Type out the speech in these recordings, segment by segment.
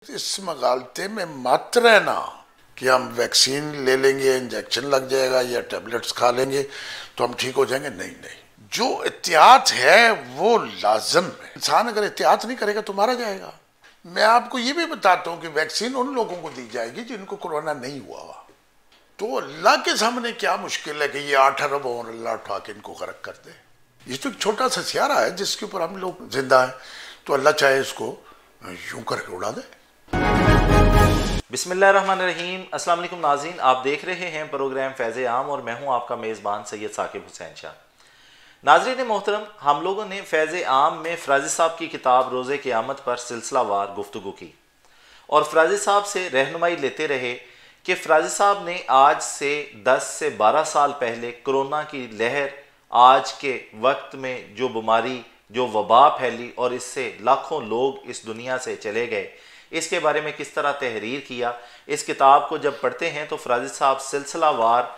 इस मगालते में मत रहना कि हम वैक्सीन ले लेंगे, इंजेक्शन लग जाएगा या टैबलेट्स खा लेंगे तो हम ठीक हो जाएंगे। नहीं नहीं, जो एहतियात है वो लाजम है। इंसान अगर एहतियात नहीं करेगा तो मारा जाएगा। मैं आपको ये भी बताता हूँ कि वैक्सीन उन लोगों को दी जाएगी जिनको कोरोना नहीं हुआ हुआ। तो अल्लाह के सामने क्या मुश्किल है कि ये 8 अरब और अल्लाह उठा के इनको गर्क कर दे। ये तो एक छोटा सा सियारा है जिसके ऊपर हम लोग जिंदा हैं, तो अल्लाह चाहे इसको यूं करके उड़ा दे। बिस्मिल्लाहिर्रहमानिर्रहीम। अस्सलाम वालेकुम नाज़रीन, आप देख रहे हैं प्रोग्राम फैज़ आम और मैं हूं आपका मेज़बान सैयद साकिब हुसैन शाह। नाज़रीन मोहतरम, हम लोगों ने फैज़ आम में फ़राज़ी साहब की किताब रोज़े क़यामत पर सिलसिलावार गुफ्तगू की और फ़राज़ी साहब से रहनुमाई लेते रहे कि फ़राज़ी साहब ने आज से 10 से 12 साल पहले कोरोना की लहर, आज के वक्त में जो बीमारी, जो वबा फैली और इससे लाखों लोग इस दुनिया से चले गए, इसके बारे में किस तरह तहरीर किया। इस किताब को जब पढ़ते हैं तो फ़राज़ी साहब सिलसिलावार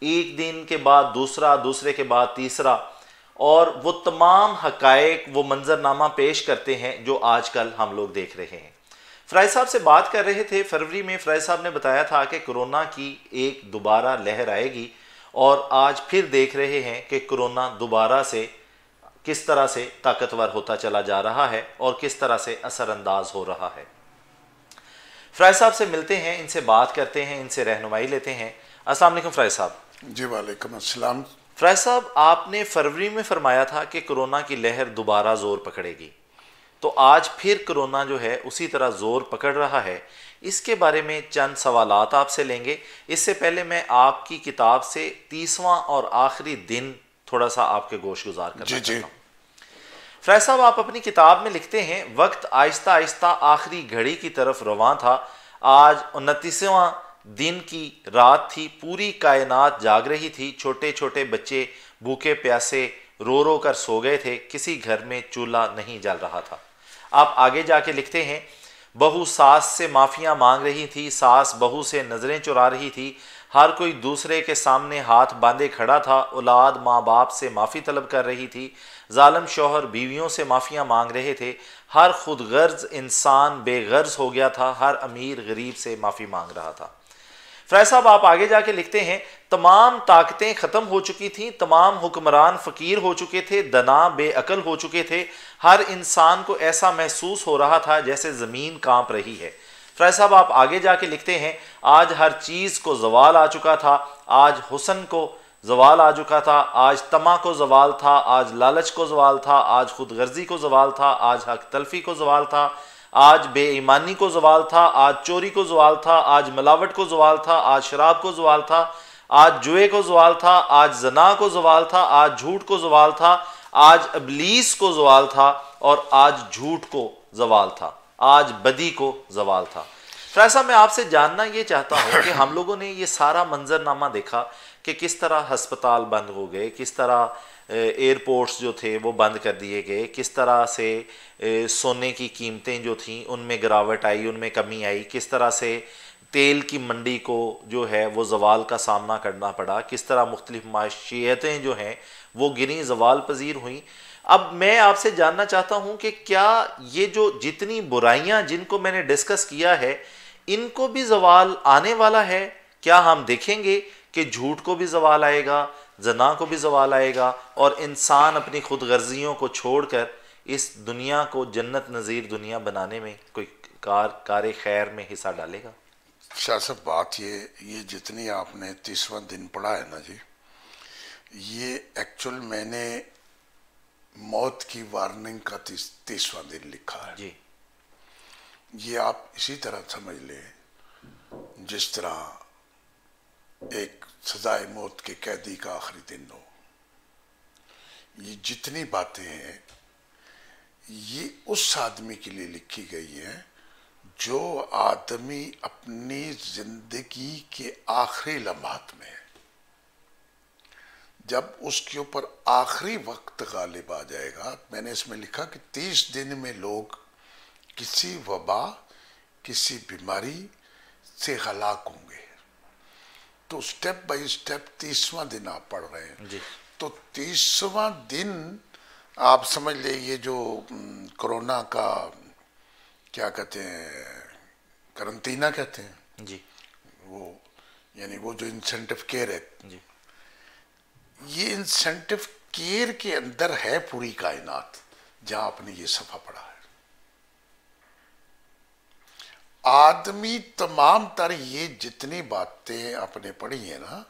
एक दिन के बाद दूसरा, दूसरे के बाद तीसरा, और वो तमाम हक़ाइक़, वो मंजरनामा पेश करते हैं जो आजकल हम लोग देख रहे हैं। फ़राज़ी साहब से बात कर रहे थे। फरवरी में फ़राज़ी साहब ने बताया था कि कोरोना की एक दोबारा लहर आएगी और आज फिर देख रहे हैं कि कोरोना दोबारा से किस तरह से ताकतवर होता चला जा रहा है और किस तरह से असरअंदाज हो रहा है। फ़राज़ी साहब से मिलते हैं, इनसे बात करते हैं, इनसे रहनुमाई लेते हैं। अस्सलाम वालेकुम फ़राज़ी साहब। जी वालेकुम अस्सलाम। फ़राज़ी साहब, आपने फरवरी में फरमाया था कि कोरोना की लहर दोबारा ज़ोर पकड़ेगी, तो आज फिर कोरोना जो है उसी तरह ज़ोर पकड़ रहा है। इसके बारे में चंद सवालात आपसे लेंगे। इससे पहले मैं आपकी किताब से 30वां और आखिरी दिन थोड़ा सा आपके गोश गुजार करना चाहता हूँ। फ़राज़ी साहब, आप अपनी किताब में लिखते हैं, वक्त आहिस्ता आहिस्ता आखिरी घड़ी की तरफ रवां था। आज 29वां दिन की रात थी, पूरी कायनात जाग रही थी। छोटे छोटे बच्चे भूखे प्यासे रो रो कर सो गए थे, किसी घर में चूल्हा नहीं जल रहा था। आप आगे जाके लिखते हैं, बहू सास से माफ़ियाँ मांग रही थी, सास बहू से नज़रें चुरा रही थी, हर कोई दूसरे के सामने हाथ बांधे खड़ा था। औलाद माँ बाप से माफ़ी तलब कर रही थी, जालिम शौहर बीवियों से माफ़ियाँ मांग रहे थे, हर खुद गर्ज इंसान बेगर्ज हो गया था, हर अमीर गरीब से माफ़ी मांग रहा था। फ़राज़ी साहब, आप आगे जाके लिखते हैं, तमाम ताकतें ख़त्म हो चुकी थीं, तमाम हुक्मरान फ़कीर हो चुके थे, दना बेअकल हो चुके थे, हर इंसान को ऐसा महसूस हो रहा था जैसे ज़मीन कांप रही है। फ़राज़ी साहब, आप आगे जाके लिखते हैं, आज हर चीज़ को ज़वाल आ चुका था, आज हुस्न को ज़वाल आ चुका था, आज तमा को ज़वाल था, आज लालच को ज़वाल था, आज खुद गर्जी को ज़वाल था, आज हक तलफ़ी को ज़वाल था, आज बेईमानी को ज़वाल था, आज चोरी को ज़वाल था, आज मिलावट को ज़वाल था, आज शराब को ज़वाल था, आज जुए को ज़वाल था, आज जना को ज़वाल था, आज झूठ को ज़वाल था, आज इब्लीस को ज़वाल था और आज झूठ को ज़वाल था, आज बदी को ज़वाल था। फ़राज़ी साहब, मैं आपसे जानना ये चाहता हूँ कि हम लोगों ने ये सारा मंजरनामा देखा कि किस तरह हस्पताल बंद हो गए, किस तरह एयरपोर्ट्स जो थे वो बंद कर दिए गए, किस तरह से सोने की कीमतें जो थीं उनमें गिरावट आई, उनमें कमी आई, किस तरह से तेल की मंडी को जो है वो ज़वाल का सामना करना पड़ा, किस तरह मुख्तलिफ माशियतें जो हैं वो गिरी, ज़वाल पजीर हुई। अब मैं आपसे जानना चाहता हूँ कि क्या ये जो जितनी बुराइयाँ जिनको मैंने डिस्कस किया है इनको भी ज़वाल आने वाला है? क्या हम देखेंगे कि झूठ को भी ज़वाल आएगा, जना को भी ज़वाल आएगा और इंसान अपनी खुद गर्जियों को छोड़कर इस दुनिया को जन्नत नज़ीर दुनिया बनाने में कोई कार खैर में हिस्सा डालेगा? शाह साहब, बात ये जितनी आपने 30वां दिन पढ़ा है ना जी, ये एक्चुअल मैंने मौत की वार्निंग का 30वां दिन लिखा है जी। ये आप इसी तरह समझ लें जिस तरह एक सजाए मौत के कैदी का आखिरी दिन हो। ये जितनी बातें हैं ये उस आदमी के लिए लिखी गई हैं जो आदमी अपनी जिंदगी के आखिरी लम्हात में है, जब उसके ऊपर आखिरी वक्त गालिब आ जाएगा। मैंने इसमें लिखा कि 30 दिन में लोग किसी वबा, किसी बीमारी से हलाक होंगे। तो स्टेप बाय स्टेप 30वां दिन आप पढ़ रहे हैं जी। तो 30वां दिन आप समझ ले, ये जो कोरोना का क्या कहते हैं करंटीना कहते हैं जी वो, यानी वो जो इंसेंटिव केयर है, जी ये इंसेंटिव केयर के अंदर है पूरी कायनात, जहां आपने ये सफा पढ़ा है। आदमी तमाम तर ये जितनी बातें आपने पढ़ी है ना,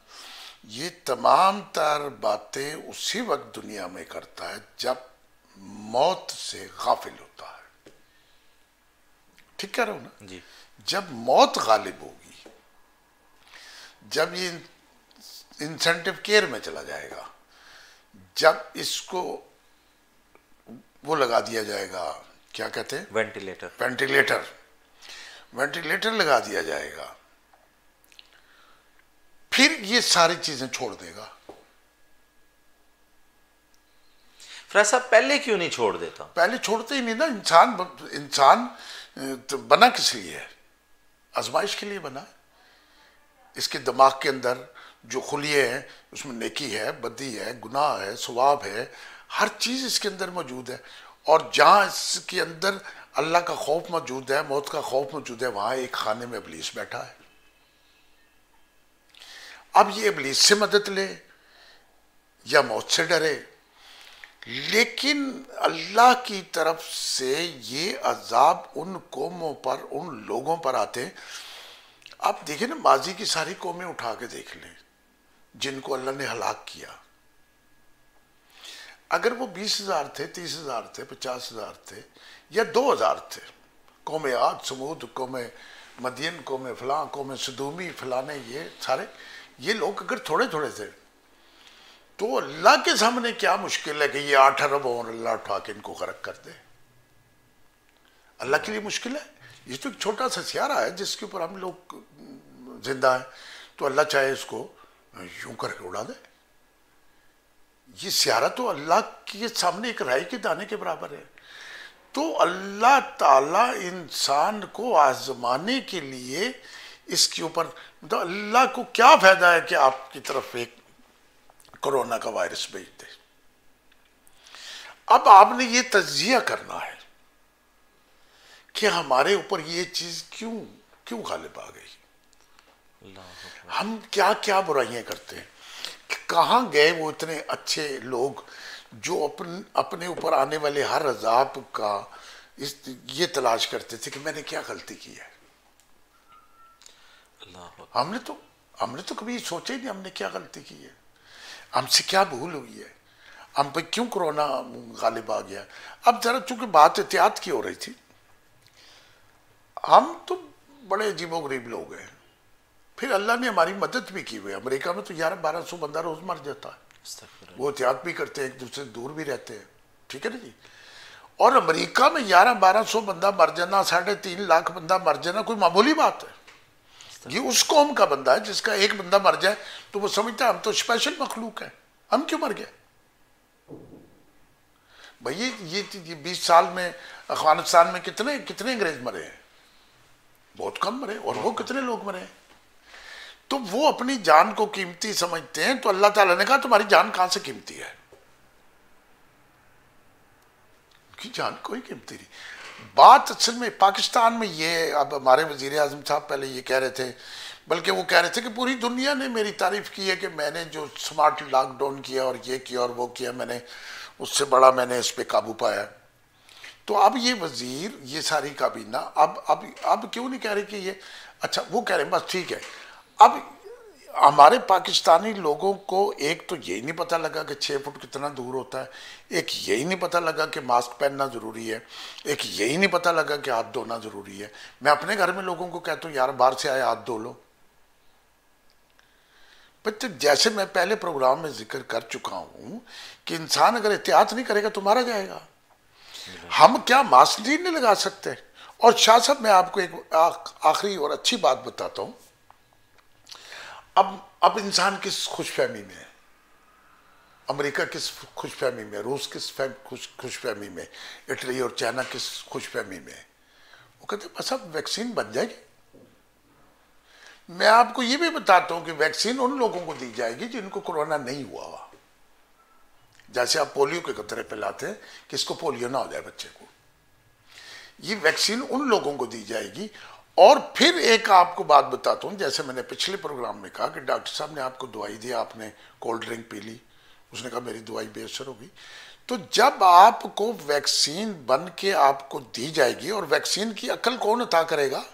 ये तमाम तर बातें उसी वक्त दुनिया में करता है जब मौत से गाफिल होता है। ठीक कह रहा हूं ना? जी जब मौत गालिब होगी, जब ये इंसेंटिव केयर में चला जाएगा, जब इसको वो लगा दिया जाएगा, क्या कहते हैं, वेंटिलेटर, वेंटिलेटर लगा दिया जाएगा, फिर ये सारी चीजें छोड़ देगा। फराज साहब पहले क्यों नहीं छोड़ देता? पहले छोड़ते ही नहीं ना। इंसान तो बना किस लिए है? आजमाइश के लिए बना है। इसके दिमाग के अंदर जो खुलिये हैं, उसमें नेकी है, बदी है, गुनाह है, सवाब है, हर चीज इसके अंदर मौजूद है। और जहां इसके अंदर अल्लाह का खौफ मौजूद है, मौत का खौफ मौजूद है, वहां एक खाने में इब्लीस बैठा है। अब ये इब्लीस से मदद ले या मौत से डरे, लेकिन अल्लाह की तरफ से ये अजाब उन कौमों पर, उन लोगों पर आते हैं। आप देखिए ना, माजी की सारी कौमें उठा के देख लें जिनको अल्लाह ने हलाक किया। अगर वो 20,000 थे, 30,000 थे, 50,000 थे या 2,000 थे, कौमे आद, समूद, कौमे मदियन, कौमे फलां, कौमे सदूमी, फलाने, ये सारे ये लोग अगर थोड़े थोड़े थे, तो अल्लाह के सामने क्या मुश्किल है कि ये 8 अरब और अल्लाह उठा के इनको गर्क कर दे? अल्लाह के लिए मुश्किल है? ये तो एक छोटा सा सियारा है जिसके ऊपर हम लोग जिंदा है, तो अल्लाह चाहे इसको यूं करके उड़ा दे। ये सियारा तो अल्लाह के सामने एक राई के दाने के बराबर है। तो अल्लाह ताला इंसान को आजमाने के लिए इसके ऊपर, तो अल्लाह को क्या फायदा है कि आपकी तरफ एक कोरोना का वायरस भेज दे? अब आपने ये तज्जिया करना है कि हमारे ऊपर ये चीज क्यों गालिब आ गई। हम क्या क्या बुराइयां करते हैं, कि कहां गए वो इतने अच्छे लोग जो अपने ऊपर आने वाले हर अजाब का ये तलाश करते थे कि मैंने क्या गलती की है। हमने तो कभी सोचा ही नहीं हमने क्या गलती की है, हमसे क्या भूल हुई है, हम पे क्यों कोरोना गालिब आ गया। अब जरा चूंकि बात एहतियात की हो रही थी, हम तो बड़े अजीबोगरीब लोग हैं, फिर अल्लाह ने हमारी मदद भी की हुई। अमेरिका में तो 1100-1200 बंदा रोज मर जाता है, वो एहतियात भी करते हैं, एक दूसरे से दूर भी रहते हैं, ठीक है ना जी। और अमेरिका में 1100-1200 बंदा मर जाना, 3.5 लाख बंदा मर जाना कोई मामूली बात है? ये उस कौम का बंदा है जिसका एक बंदा मर जाए तो वो समझता है हम तो स्पेशल मखलूक है, हम क्यों मर गए भाई। ये 20 साल में अफगानिस्तान में कितने अंग्रेज मरे हैं? बहुत कम मरे। और वो कितने लोग मरे हैं? तो वो अपनी जान को कीमती समझते हैं, तो अल्लाह ताला ने कहा तुम्हारी जान कहां से कीमती है? उनकी जान कोई कीमती नहीं। बात असल में पाकिस्तान में ये, अब हमारे वजीर आजम साहब पहले ये कह रहे थे, बल्कि वो कह रहे थे कि पूरी दुनिया ने मेरी तारीफ की है कि मैंने जो स्मार्ट लॉकडाउन किया और ये किया और वो किया, मैंने उससे बड़ा मैंने इस पे काबू पाया। तो अब ये वजीर, ये सारी काबीना अब क्यों नहीं कह रहे कि ये अच्छा, वो कह रहे हैं बस ठीक है। अब हमारे पाकिस्तानी लोगों को एक तो यही नहीं पता लगा कि 6 फुट कितना दूर होता है, एक यही नहीं पता लगा कि मास्क पहनना ज़रूरी है, एक यही नहीं पता लगा कि हाथ धोना ज़रूरी है। मैं अपने घर में लोगों को कहता हूँ यार बाहर से आए हाथ धो लो। तो जैसे मैं पहले प्रोग्राम में जिक्र कर चुका हूँ कि इंसान अगर एहतियात नहीं करेगा तो मारा जाएगा। हम क्या मास्क नहीं लगा सकते? और शाह साहब मैं आपको एक आखिरी और अच्छी बात बताता हूँ। अब इंसान किस खुशफहमी में है, अमेरिका किस खुशफहमी में, रूस किस खुशफहमी में, इटली और चाइना किस खुशफहमी में? वो कहते बस अब वैक्सीन बन जाएगी। मैं आपको ये भी बताता हूं कि वैक्सीन उन लोगों को दी जाएगी जिनको कोरोना नहीं हुआ हुआ। जैसे आप पोलियो के कतरे पिलाते हैं कि इसको पोलियो ना हो जाए बच्चे को, ये वैक्सीन उन लोगों को दी जाएगी। और फिर एक आपको बात बताता हूं, जैसे मैंने पिछले प्रोग्राम में कहा कि डॉक्टर साहब ने आपको दवाई दी, आपने कोल्ड ड्रिंक पी ली, उसने कहा मेरी दवाई बेअसर होगी। तो जब आपको वैक्सीन बन के आपको दी जाएगी, और वैक्सीन की अकल कौन अता करेगा?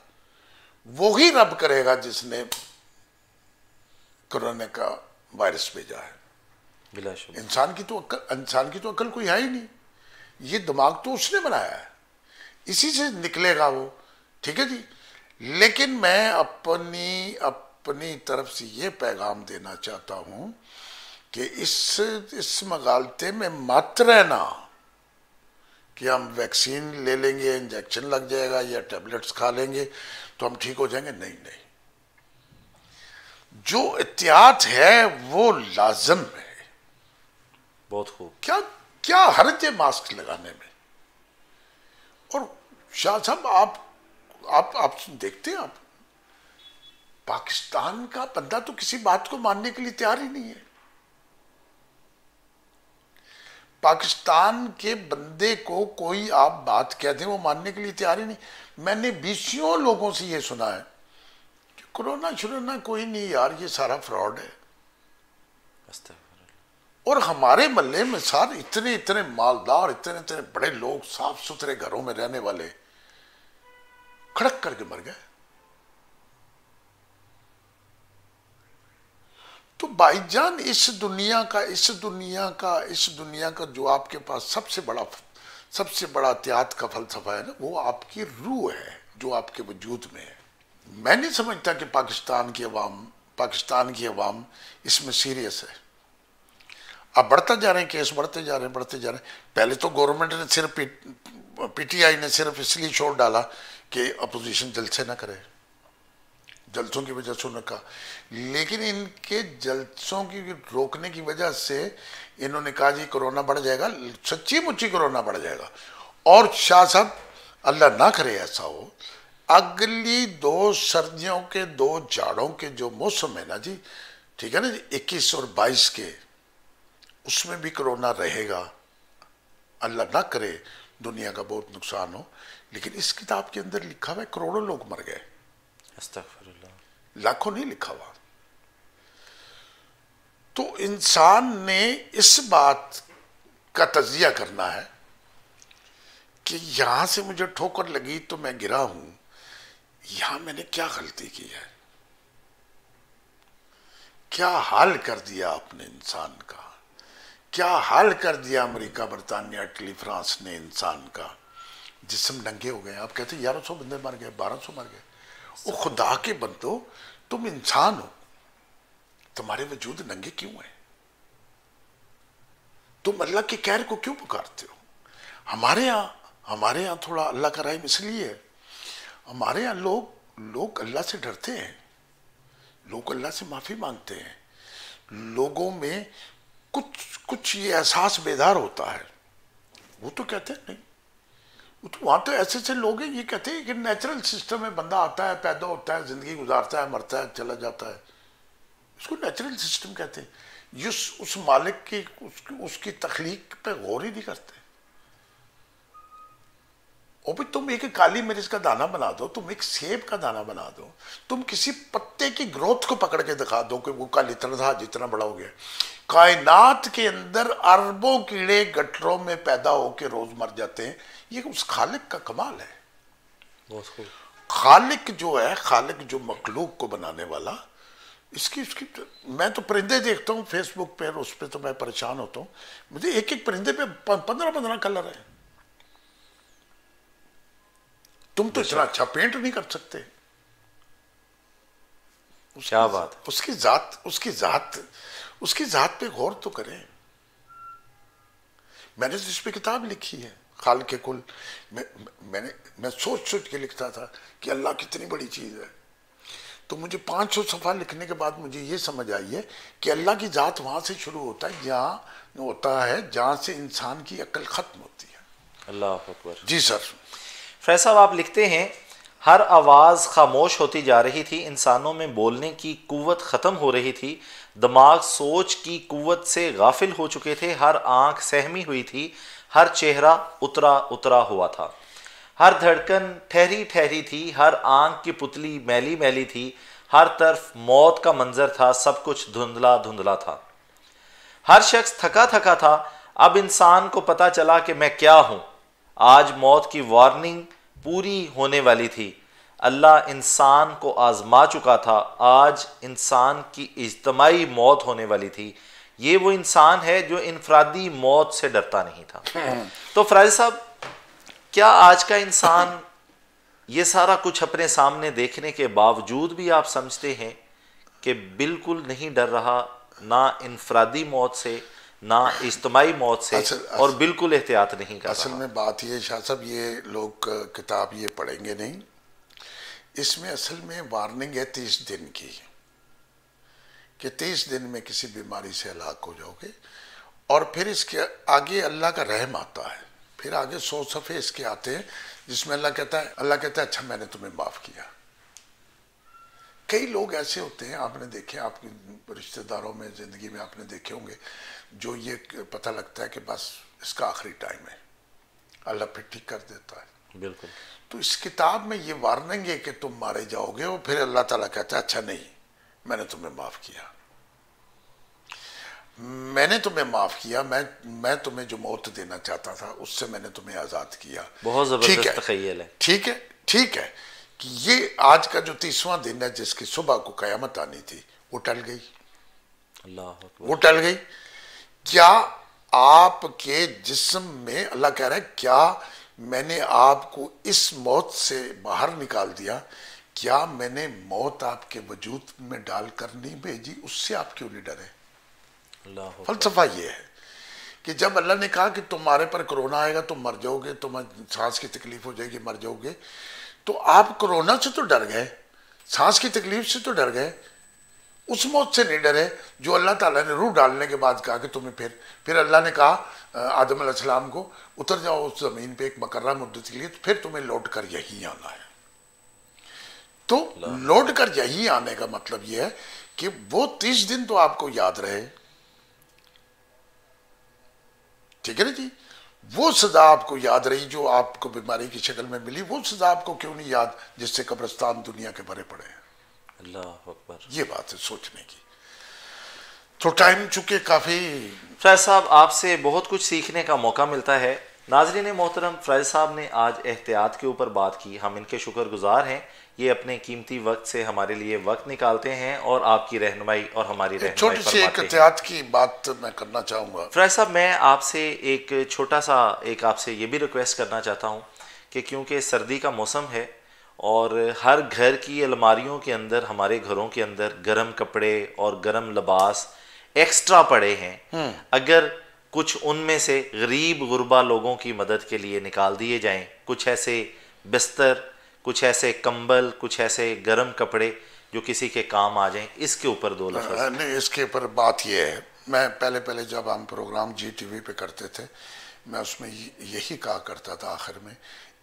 वो ही रब करेगा जिसने कोरोना का वायरस भेजा है। इंसान की तो अकल कोई है ही नहीं, ये दिमाग तो उसने बनाया है, इसी से निकलेगा वो, ठीक है जी। लेकिन मैं अपनी तरफ से ये पैगाम देना चाहता हूं कि इस मगालते में मत रहना कि हम वैक्सीन ले लेंगे, इंजेक्शन लग जाएगा या टैबलेट्स खा लेंगे तो हम ठीक हो जाएंगे। नहीं नहीं, जो एहतियात है वो लाजम है। बहुत खूब। क्या हर्ज है मास्क लगाने में? और शाह साहब आप देखते हैं, आप पाकिस्तान का बंदा तो किसी बात को मानने के लिए तैयार ही नहीं है। पाकिस्तान के बंदे को कोई आप बात कहते हैं वो मानने के लिए तैयार ही नहीं। मैंने बीसियों लोगों से ये सुना है कि कोरोना शुरोना कोई नहीं यार, ये सारा फ्रॉड है। और हमारे मोहल्ले में सारे इतने इतने मालदार, इतने इतने बड़े लोग, साफ सुथरे घरों में रहने वाले, खड़क करके मर गए। तो भाईजान, इस दुनिया का जो आपके पास सबसे बड़ा एहतियात का फलसफा है ना, वो आपकी रूह है जो आपके वजूद में है। मैं नहीं समझता कि पाकिस्तान की अवाम इसमें सीरियस है। अब बढ़ता जा रहे हैं केस, बढ़ते जा रहे हैं। पहले तो गवर्नमेंट ने सिर्फ पीटीआई ने सिर्फ इसलिए छोड़ डाला कि अपोजिशन जलसे ना करे, जलसों की वजह से उन्होंने कहा। लेकिन इनके जलसों की रोकने की वजह से इन्होंने कहा जी कोरोना बढ़ जाएगा, सच्ची मुच्ची कोरोना बढ़ जाएगा। और शाह साहब, अल्लाह ना करे ऐसा हो, अगली 2 सर्दियों के 2 जाड़ों के जो मौसम है ना जी, ठीक है ना जी, 21 और 22 के, उसमें भी कोरोना रहेगा। अल्लाह ना करे दुनिया का बहुत नुकसान हो। लेकिन इस किताब के अंदर लिखा हुआ है करोड़ों लोग मर गए, लाखों नहीं लिखा हुआ। तो इंसान ने इस बात का तजिया करना है कि यहां से मुझे ठोकर लगी तो मैं गिरा हूं, यहां मैंने क्या गलती की है, क्या हाल कर दिया अपने इंसान का, क्या हाल कर दिया अमेरिका, बरतानिया, इटली, फ्रांस ने इंसान का। जिस्म नंगे हो गए। आप कहते 1100 बंदे मर गए, 1200 मर गए। वो खुदा के बंदो, तुम इंसान हो, तुम्हारे वजूद नंगे क्यों है? तुम अल्लाह के कहर को क्यों पुकारते हो? हमारे यहाँ थोड़ा अल्लाह का रहम इसलिए है, हमारे यहाँ लोग अल्लाह से डरते हैं, लोग अल्लाह से माफी मांगते हैं, लोगों में कुछ ये एहसास बेदार होता है। वो तो कहते हैं नहीं, वो तो वहां तो ऐसे लोग हैं, ये कहते हैं कि नेचुरल सिस्टम में बंदा आता है, पैदा होता है, जिंदगी गुजारता है, मरता है, चला जाता है, इसको नेचुरल सिस्टम कहते हैं। उस मालिक की उसकी तख्लीक पे गौर ही नहीं करते। और भी तुम एक काली मिर्च का दाना बना दो, तुम एक सेब का दाना बना दो, तुम किसी पत्ते की ग्रोथ को पकड़ के दिखा दो कि वो कल इतना था जितना बड़ा हो गया। कायनात के अंदर अरबों कीड़े गठरों में पैदा होकर रोज मर जाते हैं। ये उस खालिक का कमाल है। खालिक जो मखलूक को बनाने वाला, इसकी मैं तो परिंदे देखता हूँ फेसबुक पे, उस पर तो मैं परेशान होता हूँ। मुझे एक परिंदे पे 15 कलर है। तुम तो इतना अच्छा पेंट नहीं कर सकते। क्या बात है। उसकी जात पे गौर तो करें। मैंने तो इस पे किताब लिखी है, खाल के कुल। मैं सोच के लिखता था कि अल्लाह कितनी बड़ी चीज है। तो मुझे 500 सफ़ा लिखने के बाद मुझे ये समझ आई है कि अल्लाह की जात वहां से शुरू होता है जहां से इंसान की अक्ल खत्म होती है। अल्लाह अकबर। जी सर। फैज साहब, आप लिखते हैं, हर आवाज़ खामोश होती जा रही थी, इंसानों में बोलने की कुव्वत ख़त्म हो रही थी, दिमाग सोच की कुव्वत से गाफिल हो चुके थे, हर आंख सहमी हुई थी, हर चेहरा उतरा हुआ था, हर धड़कन ठहरी ठहरी थी, हर आंख की पुतली मैली मैली थी, हर तरफ मौत का मंजर था, सब कुछ धुंधला धुंधला था। हर शख्स थका थका था। अब इंसान को पता चला कि मैं क्या हूं। आज मौत की वार्निंग पूरी होने वाली थी। अल्लाह इंसान को आजमा चुका था। आज इंसान की इज्तमाई मौत होने वाली थी। ये वो इंसान है जो इनफरादी मौत से डरता नहीं था। तो फराज साहब, क्या आज का इंसान ये सारा कुछ अपने सामने देखने के बावजूद भी आप समझते हैं कि बिल्कुल नहीं डर रहा, ना इनफरादी मौत से, ना इज्तमाई मौत से, और बिल्कुल एहतियात नहीं कर रहा? असल में बात ये शाह साहब, ये लोग किताब ये पढ़ेंगे नहीं। इसमें असल में वार्निंग है 30 दिन की, कि 30 दिन में किसी बीमारी से हलाक हो जाओगे। और फिर इसके आगे अल्लाह का रहम आता है। फिर आगे 100 सफ़े इसके आते हैं जिसमें अल्लाह कहता है अच्छा मैंने तुम्हें माफ़ किया। कई लोग ऐसे होते हैं, आपने देखे, आपके रिश्तेदारों में, ज़िंदगी में आपने देखे होंगे, जो ये पता लगता है कि बस इसका आखिरी टाइम है, अल्लाह फिर ठीक कर देता है। बिल्कुल। तो इस किताब में ये वार्निंग है कि तुम मारे जाओगे, और फिर अल्लाह ताला कहता है अच्छा नहीं, मैंने तुम्हें माफ़ किया, मैंने तुम्हें माफ़ किया, मैं तुम्हें जो मौत देना चाहता था उससे मैंने तुम्हें आज़ाद किया। बहुत ज़बरदस्त तख़य्युल है। ठीक है कि ये आज का जो 30वां दिन है जिसकी सुबह को क़यामत आनी थी, वो टल गई। वो टल गई। क्या आपके जिस्म में, अल्लाह कह रहा है, क्या मैंने आपको इस मौत से बाहर निकाल दिया? क्या मैंने मौत आपके वजूद में डालकर नहीं भेजी? उससे आप क्यों नहीं डरे? फलसफा ये है कि जब अल्लाह ने कहा कि तुम्हारे पर कोरोना आएगा, तुम मर जाओगे, तुम्हें सांस की तकलीफ हो जाएगी, मर जाओगे, तो आप कोरोना से तो डर गए, सांस की तकलीफ से तो डर गए, उस मौत से नहीं डरे जो अल्लाह ताला ने रूह डालने के बाद कहा कि तुम्हें फिर अल्लाह ने कहा आदम अलैहिस्सलाम को, उतर जाओ उस ज़मीन पे एक मुकर्रर मुद्दत के लिए, तो फिर तुम्हें लौट कर यही आना है। तो लौट कर यही आने का मतलब यह है कि वो 30 दिन तो आपको याद रहे, ठीक है ना जी। वो सजा आपको याद रही जो आपको बीमारी की शक्ल में मिली, वो सजा आपको क्यों नहीं याद जिससे कब्रिस्तान दुनिया के भरे पड़े हैं? अल्लाह अकबर। ये बात है सोचने की। तो टाइम चुके काफ़ी। फैज साहब, आपसे बहुत कुछ सीखने का मौका मिलता है। नाज़रीन मोहतरम, फैज साहब ने आज एहतियात के ऊपर बात की, हम इनके शुक्रगुजार हैं। ये अपने कीमती वक्त से हमारे लिए वक्त निकालते हैं और आपकी रहनुमाई और हमारी रहनुमाई छोटी सी एक एहतियात की बात मैं करना चाहूँगा। फैज साहब, मैं आपसे एक छोटा सा आपसे ये भी रिक्वेस्ट करना चाहता हूँ कि क्योंकि सर्दी का मौसम है और हर घर की अलमारियों के अंदर, हमारे घरों के अंदर गर्म कपड़े और गर्म लिबास एक्स्ट्रा पड़े हैं, अगर कुछ उनमें से गरीब गुरबा लोगों की मदद के लिए निकाल दिए जाएं, कुछ ऐसे बिस्तर, कुछ ऐसे कंबल, कुछ ऐसे गर्म कपड़े जो किसी के काम आ जाएं, इसके ऊपर 2 लफ्ज़। नहीं, इसके ऊपर बात यह है, मैं पहले जब हम प्रोग्राम GTV पे करते थे, मैं उसमें यही कहा करता था आखिर में,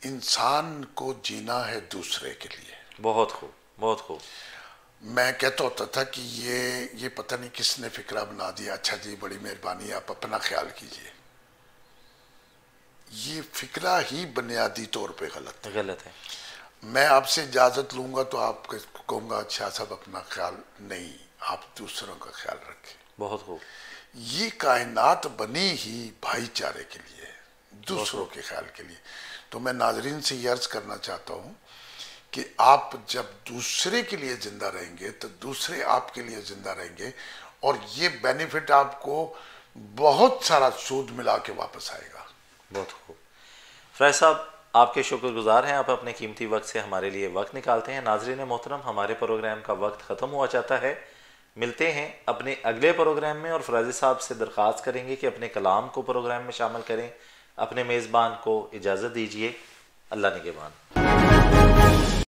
इंसान को जीना है दूसरे के लिए। बहुत खूब, बहुत खूब। मैं कहता होता था कि ये पता नहीं किसने फिक्रा बना दिया, अच्छा जी बड़ी मेहरबानी, आप अपना ख्याल कीजिए। ये फिक्रा ही बुनियादी तौर पे गलत है। मैं आपसे इजाज़त लूँगा तो आप कहूँगा अच्छा साहब अपना ख्याल नहीं, आप दूसरों का ख्याल रखें। बहुत खूब। ये कायनात बनी ही भाईचारे के लिए, दूसरों के ख्याल के लिए। तो मैं नाजरीन से ये अर्ज़ करना चाहता हूँ कि आप जब दूसरे के लिए ज़िंदा रहेंगे तो दूसरे आपके लिए ज़िंदा रहेंगे, और ये बेनिफिट आपको बहुत सारा सूद मिला के वापस आएगा। बहुत खूब। फैज साहब, आपके शुक्रगुजार हैं, आप अपने कीमती वक्त से हमारे लिए वक्त निकालते हैं। नाज़रीन मोहतरम, हमारे प्रोग्राम का वक्त ख़त्म हुआ चाहता है। मिलते हैं अपने अगले प्रोग्राम में, और फराजी साहब से दरख्वास्त करेंगे कि अपने कलाम को प्रोग्राम में शामिल करें। अपने मेज़बान को इजाज़त दीजिए। अल्लाह निगहबान।